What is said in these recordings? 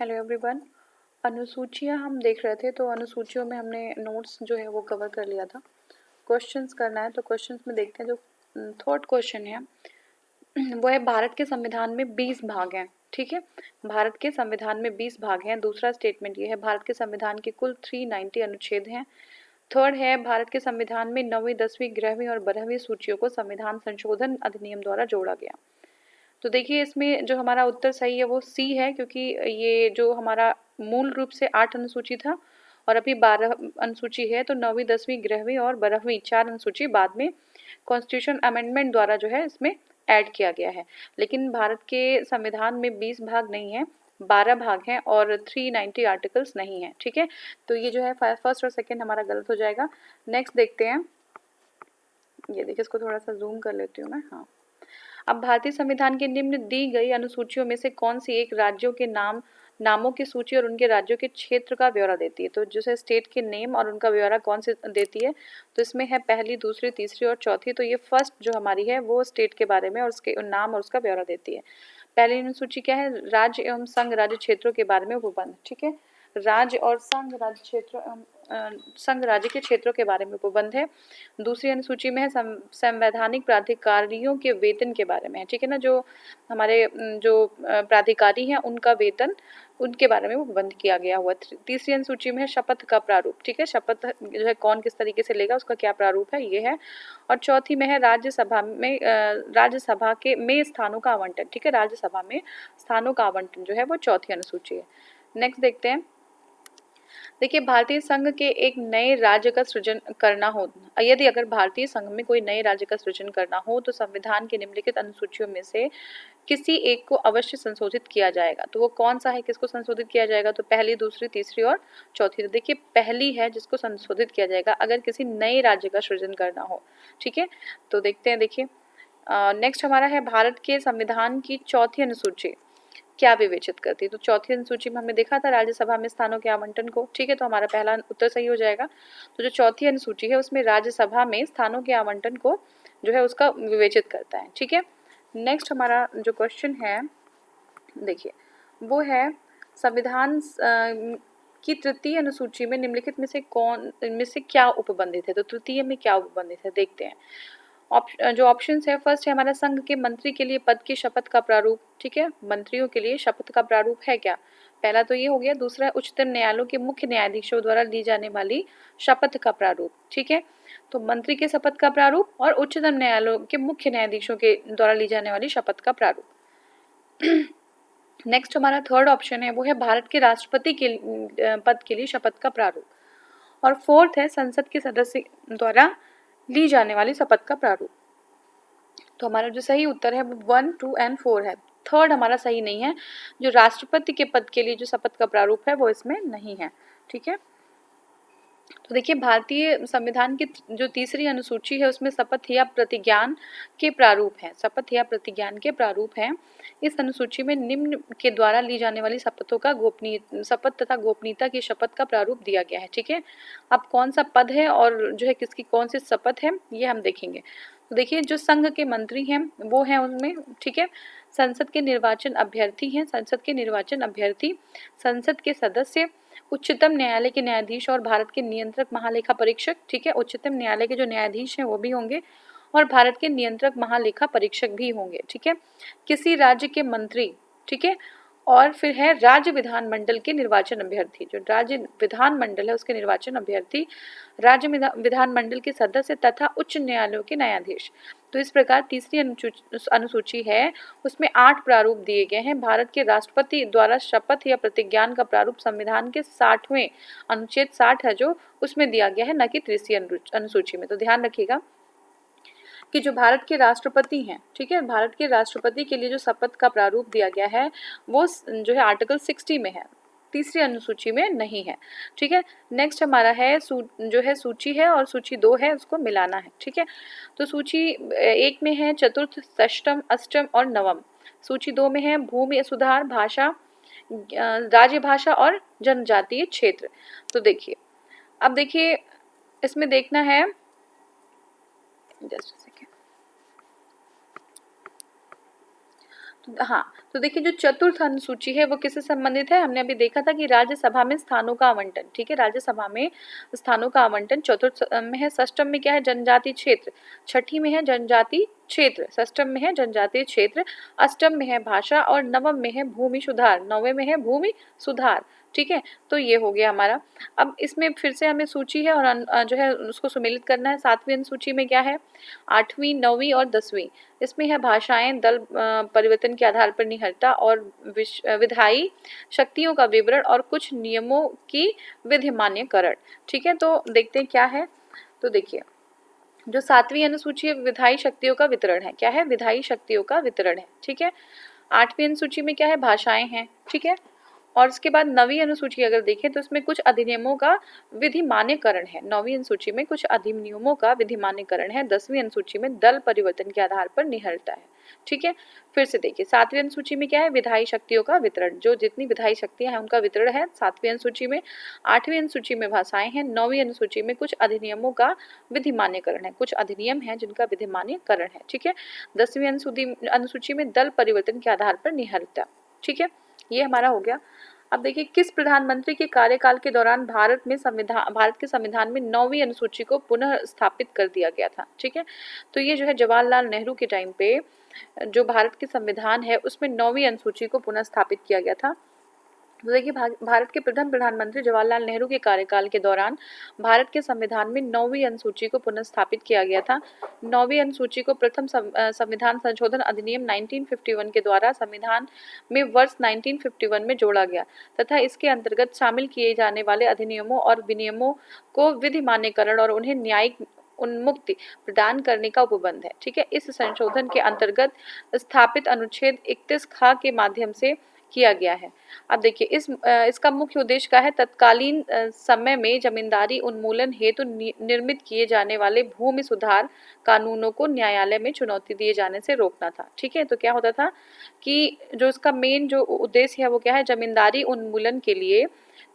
Hello everyone. अनुसूचियाँ हम देख रहे थे, तो अनुसूचियों में हमने नोट्स जो है वो कवर कर लिया था। क्वेश्चंस करना है, तो क्वेश्चंस में देखते हैं। जो थर्ड क्वेश्चन है वो है, भारत के संविधान में 20 भाग हैं। ठीक है, भारत के संविधान में 20 भाग हैं। दूसरा स्टेटमेंट ये है, भारत के संविधान के कुल 390 अनुच्छेद हैं। थर्ड है, भारत के संविधान में 9वीं, 10वीं, 11वीं और 12वीं सूचियों को संविधान संशोधन अधिनियम द्वारा जोड़ा गया। तो देखिए, इसमें जो हमारा उत्तर सही है वो सी है, क्योंकि ये जो हमारा मूल रूप से 8 अनुसूची था और अभी 12 अनुसूची है। तो 9वीं, 10वीं, 11वीं और 12वीं 4 अनुसूची बाद में कॉन्स्टिट्यूशन अमेंडमेंट द्वारा जो है इसमें ऐड किया गया है। लेकिन भारत के संविधान में 20 भाग नहीं है, 12 भाग हैं और 390 आर्टिकल्स नहीं है। ठीक है, तो ये जो है फर्स्ट और सेकेंड हमारा गलत हो जाएगा। नेक्स्ट देखते हैं। ये देखिए, इसको थोड़ा सा जूम कर लेती हूँ मैं। हाँ, अब भारतीय संविधान के निम्न दी गई अनुसूचियों में से कौन सी एक राज्यों के नामों की सूची और उनके राज्यों के क्षेत्र का ब्यौरा देती है? तो जैसे स्टेट के नेम और उनका ब्यौरा कौन सी देती है? तो इसमें है पहली, दूसरी, तीसरी और चौथी। तो ये फर्स्ट जो हमारी है वो स्टेट के बारे में और उसके नाम और उसका ब्यौरा देती है। पहली अनुसूची क्या है? राज्य एवं संघ राज्य क्षेत्रों के बारे में उपबंध। ठीक है, राज्य और संघ राज्य क्षेत्र संघ राज्य के क्षेत्रों के बारे में उपबंध है। दूसरी अनुसूची में है संवैधानिक प्राधिकारियों के वेतन के बारे में है। ठीक है ना, जो हमारे जो प्राधिकारी हैं उनका वेतन, उनके बारे में उपबंध किया गया हुआ। तीसरी अनुसूची में है शपथ का प्रारूप। ठीक है, शपथ जो है कौन किस तरीके से लेगा, उसका क्या प्रारूप है, ये है। और चौथी में है राज्यसभा के में स्थानों का आवंटन। ठीक है, राज्यसभा में स्थानों का आवंटन जो है वो चौथी अनुसूची है। नेक्स्ट देखते हैं। देखिए, भारतीय संघ के एक नए राज्य का सृजन करना हो, यदि अगर भारतीय संघ में कोई नए राज्य का सृजन करना हो तो संविधान की निम्नलिखित अनुसूचियों में से किसी एक को अवश्य संशोधित किया जाएगा। तो वो कौन सा है, किसको संशोधित किया जाएगा? तो पहली, दूसरी, तीसरी और चौथी। तो देखिए, पहली है जिसको संशोधित किया जाएगा अगर किसी नए राज्य का सृजन करना हो। ठीक है, तो देखते हैं। देखिए, नेक्स्ट हमारा है, भारत के संविधान की चौथी अनुसूची क्या विवेचित करती है? तो चौथी अनुसूची में हमने देखा था राज्यसभा में स्थानों के आवंटन को। ठीक है, तो हमारा पहला उत्तर सही हो जाएगा। तो जो चौथी अनुसूची है उसमें राज्यसभा में स्थानों के आवंटन को जो है उसका विवेचित करता है। ठीक है, नेक्स्ट हमारा जो क्वेश्चन है, देखिए वो है, संविधान की तृतीय अनुसूची में निम्नलिखित में से इनमें से क्या उपबंधित है? तो तृतीय में क्या उपबंधित है, देखते हैं। जो ऑप्शन है, फर्स्ट है हमारा, संघ के मंत्री के लिए पद की शपथ का प्रारूप। ठीक है, मंत्रियों के लिए शपथ का प्रारूप है क्या? पहला तो ये हो गया। दूसरा है उच्चतम न्यायालयों के मुख्य न्यायाधीशों द्वारा ली जाने वाली शपथ का प्रारूप। ठीक है, तो मंत्री के शपथ का प्रारूप और उच्चतम न्यायालयों के मुख्य न्यायाधीशों के द्वारा ली जाने वाली शपथ का प्रारूप। नेक्स्ट हमारा थर्ड ऑप्शन है, वो है भारत के राष्ट्रपति के पद के लिए शपथ का प्रारूप। और फोर्थ है संसद के सदस्य द्वारा ली जाने वाली शपथ का प्रारूप। तो हमारा जो सही उत्तर है वो 1, 2 एंड 4 है। थर्ड हमारा सही नहीं है, जो राष्ट्रपति के पद के लिए जो शपथ का प्रारूप है वो इसमें नहीं है। ठीक है, तो देखिए, भारतीय संविधान की जो तीसरी अनुसूची है उसमें शपथ या प्रतिज्ञान के प्रारूप हैं। शपथ या प्रतिज्ञान के प्रारूप हैं। इस अनुसूची में निम्न के द्वारा ली जाने वाली शपथों का शपथ तथा गोपनीयता की शपथ का प्रारूप दिया गया है। ठीक है, अब कौन सा पद है और जो है किसकी कौन सी शपथ है ये हम देखेंगे। तो देखिए, जो संघ के मंत्री हैं वो हैं उनमें। ठीक है, संसद के निर्वाचन अभ्यर्थी हैं, संसद के निर्वाचन अभ्यर्थी, संसद के सदस्य, उच्चतम न्यायालय के न्यायाधीश और भारत के नियंत्रक महालेखा परीक्षक। ठीक है, उच्चतम न्यायालय के जो न्यायाधीश हैं वो भी होंगे और भारत के नियंत्रक महालेखा परीक्षक भी होंगे। ठीक है, किसी राज्य के मंत्री। ठीक है, और फिर है राज्य विधानमंडल के निर्वाचन अभ्यर्थी। जो राज्य विधानमंडल है उसके निर्वाचन अभ्यर्थी, राज्य विधानमंडल के सदस्य तथा उच्च न्यायालयों के न्यायाधीश। तो इस प्रकार तीसरी अनुसूची है उसमें 8 प्रारूप दिए गए हैं। भारत के राष्ट्रपति द्वारा शपथ या प्रतिज्ञान का प्रारूप संविधान के 60वें अनुच्छेद 60 है जो उसमें दिया गया है, न कि तीसरी अनुसूची में। तो ध्यान रखिएगा कि जो भारत के राष्ट्रपति हैं, ठीक है, भारत के राष्ट्रपति के लिए जो शपथ का प्रारूप दिया गया है वो जो है आर्टिकल 60 में है, तीसरी अनुसूची में नहीं है। ठीक है, नेक्स्ट हमारा है जो है सूची है और सूची 2 है, उसको मिलाना है। ठीक है, तो सूची 1 में है चतुर्थ, षष्टम, अष्टम और नवम। सूची 2 में है भूमि सुधार, भाषा, राज्य भाषा और जनजातीय क्षेत्र। तो देखिए, अब देखिए इसमें देखना है, जस्ट हाँ, तो देखिए जो चतुर्थ अनुसूची है वो किससे संबंधित है? हमने अभी देखा था कि राज्यसभा में स्थानों का आवंटन, ठीक है, राज्यसभा में स्थानों का आवंटन चतुर्थ में है। षष्टम में क्या है? जनजाति क्षेत्र, छठी में है जनजाति क्षेत्र, षष्टम में है जनजातीय क्षेत्र, अष्टम में है भाषा और नवम में है भूमि सुधार, नौवें में है भूमि सुधार, ठीक है। तो ये हो गया हमारा। अब इसमें फिर से हमें सूची है और जो है उसको सुमेलित करना है। सातवीं अनुसूची में क्या है? आठवीं, नौवीं और 10वीं। इसमें है भाषाएं, दल परिवर्तन के आधार पर निहरता और विधायी शक्तियों का विवरण और कुछ नियमों की विधिमान्यकरण, ठीक है। तो देखते हैं क्या है। तो देखिए जो सातवीं अनुसूची है विधायी शक्तियों का वितरण है। क्या है? विधायी शक्तियों का वितरण है, ठीक है। आठवीं अनुसूची में क्या है? भाषाएं हैं, ठीक है। और उसके बाद नवीं अनुसूची अगर देखें तो इसमें कुछ अधिनियमों का विधिमान्यकरण है। नौवीं अनुसूची में कुछ अधिनियमों का विधिमान्यकरण है। 10वीं अनुसूची में दल परिवर्तन के आधार पर निहरता है, ठीक है। फिर से देखिए सातवीं अनुसूची में क्या है? विधायी शक्तियों का वितरण, जो जितनी विधायी शक्तियां हैं उनका वितरण है सातवीं अनुसूची में। आठवीं अनुसूची में भाषाएं हैं। नौवीं अनुसूची में कुछ अधिनियमों का विधिमान्यकरण है, कुछ अधिनियम है जिनका विधिमान्यकरण है, ठीक है। 10वीं अनुसूची में दल परिवर्तन के आधार पर निहरता, ठीक है। ये हमारा हो गया। अब देखिए किस प्रधानमंत्री के कार्यकाल के दौरान भारत के संविधान में 9वीं अनुसूची को पुनः स्थापित कर दिया गया था, ठीक है। तो ये जो है जवाहरलाल नेहरू के टाइम पे जो भारत के संविधान है उसमें 9वीं अनुसूची को पुनः स्थापित किया गया था। तो देखिए भारत के प्रथम प्रधानमंत्री जवाहरलाल नेहरू के कार्यकाल के दौरान भारत के संविधान में 9वीं अनुसूची को पुनः स्थापित किया गया था। 9वीं अनुसूची को प्रथम संविधान संशोधन अधिनियम 1951 के द्वारा संविधान में वर्ष 1951 में जोड़ा गया तथा इसके अंतर्गत शामिल किए जाने वाले अधिनियमों और विनियमों को विधिमान्यकरण और उन्हें न्यायिक उन्मुक्ति प्रदान करने का उपबंध है, ठीक है। इस संशोधन के अंतर्गत स्थापित अनुच्छेद 31 ख के माध्यम से किया गया है। अब देखिए इसका मुख्य उद्देश्य क्या है? तत्कालीन समय में जमींदारी उन्मूलन हेतु निर्मित किए जाने वाले भूमि सुधार कानूनों को न्यायालय में चुनौती दिए जाने से रोकना था, ठीक है। तो क्या होता था कि जो इसका मेन जो उद्देश्य है वो क्या है? जमींदारी उन्मूलन के लिए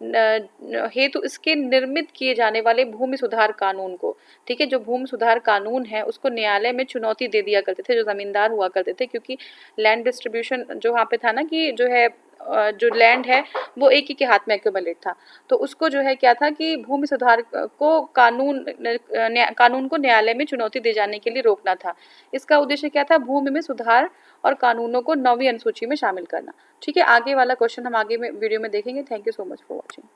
हेतु इसके निर्मित किए जाने वाले भूमि सुधार कानून को, ठीक है, जो भूमि सुधार कानून है उसको न्यायालय में चुनौती दे दिया करते थे जो जमींदार हुआ करते थे, क्योंकि लैंड डिस्ट्रीब्यूशन जो वहाँ पे था ना कि जो है जो लैंड है वो एक ही के हाथ में एक्यूमुलेट था। तो उसको जो है क्या था कि भूमि सुधार को कानून को न्यायालय में चुनौती दे जाने के लिए रोकना था। इसका उद्देश्य क्या था? भूमि में सुधार और कानूनों को 9वीं अनुसूची में शामिल करना, ठीक है। आगे वाला क्वेश्चन हम आगे में वीडियो में देखेंगे। Thank you so much for watching.